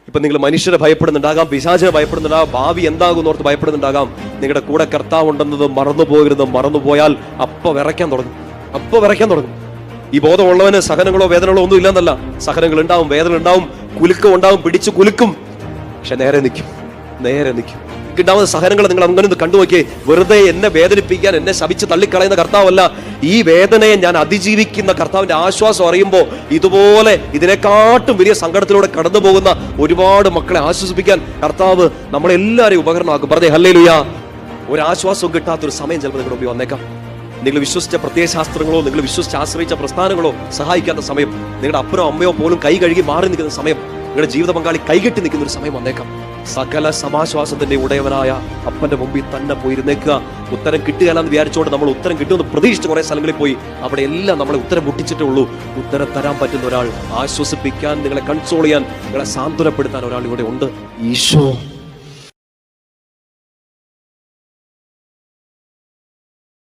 ഇപ്പൊ നിങ്ങൾ മനുഷ്യരെ ഭയപ്പെടുന്നുണ്ടാകാം, പിശാചിനെ ഭയപ്പെടുന്നുണ്ടാകാം, ഭാവി എന്താകും ഓർത്ത് ഭയപ്പെടുന്നുണ്ടാകാം. നിങ്ങളുടെ കൂടെ കർത്താവ് ഉണ്ടെന്നത് മറന്നു പോകരുത്. മറന്നുപോയാൽ അപ്പൊ വിറയ്ക്കാൻ തുടങ്ങും. ഈ ബോധമുള്ളവന് സഹനങ്ങളോ വേദനകളോ ഒന്നും ഇല്ലെന്നല്ല. സഹനങ്ങൾ ഉണ്ടാവും, വേദന ഉണ്ടാവും, കുലുക്കം ഉണ്ടാവും, പിടിച്ചു കുലുക്കും. പക്ഷെ നേരെ നിൽക്കും. ഉണ്ടാവുന്ന സഹനങ്ങൾ നിങ്ങൾ അങ്ങനെ ഒന്ന് കണ്ടുനോക്കിയേ. വെറുതെ എന്നെ വേദനിപ്പിക്കാൻ, എന്നെ ശപിച്ച് തള്ളിക്കളയുന്ന കർത്താവല്ല. ഈ വേദനയെ ഞാൻ അതിജീവിക്കുന്ന കർത്താവിന്റെ ആശ്വാസം അറിയുമ്പോൾ ഇതുപോലെ ഇതിനെക്കാട്ടും വലിയ സങ്കടത്തിലൂടെ കടന്നു പോകുന്ന ഒരുപാട് മക്കളെ ആശ്വസിപ്പിക്കാൻ കർത്താവ് നമ്മളെല്ലാവരെയും ഉപകരണമാക്കും. പറഞ്ഞേ ഹല്ലേലൂയ. ഒരു ആശ്വാസവും കിട്ടാത്തൊരു സമയം ചിലപ്പോൾ നിങ്ങളുടെ മുമ്പിൽ വന്നേക്കാം. നിങ്ങൾ വിശ്വസിച്ച പ്രത്യയശാസ്ത്രങ്ങളോ, നിങ്ങൾ വിശ്വസിച്ച് ആശ്രയിച്ച പ്രസ്ഥാനങ്ങളോ സഹായിക്കാത്ത സമയം, നിങ്ങളുടെ അപ്പനോ അമ്മയോ പോലും കൈ കഴുകി മാറി നിൽക്കുന്ന സമയം, നിങ്ങളുടെ ജീവിത പങ്കാളി കൈകെട്ടി നിൽക്കുന്ന ഒരു സമയം വന്നേക്കാം. സകല സമാശ്വാസത്തിന്റെ ഉടയവനായ അപ്പന്റെ മുമ്പിൽ തന്നെ പോയിരുന്നേക്കുക. ഉത്തരം കിട്ടുകയെന്ന് വിചാരിച്ചുകൊണ്ട് നമ്മൾ ഉത്തരം കിട്ടുമെന്ന് പ്രതീക്ഷിച്ച് കുറെ സ്ഥലങ്ങളിൽ പോയി അവിടെ എല്ലാം നമ്മളെ ഉത്തരം മുട്ടിച്ചിട്ടേ ഉള്ളൂ. ഉത്തരം തരാൻ പറ്റുന്ന ഒരാൾ, ആശ്വസിപ്പിക്കാൻ, നിങ്ങളെ കൺസോൾ ചെയ്യാൻ, നിങ്ങളെ സാന്ത്വനപ്പെടുത്താൻ ഒരാൾ ഇവിടെ ഉണ്ട്. ഈശോ.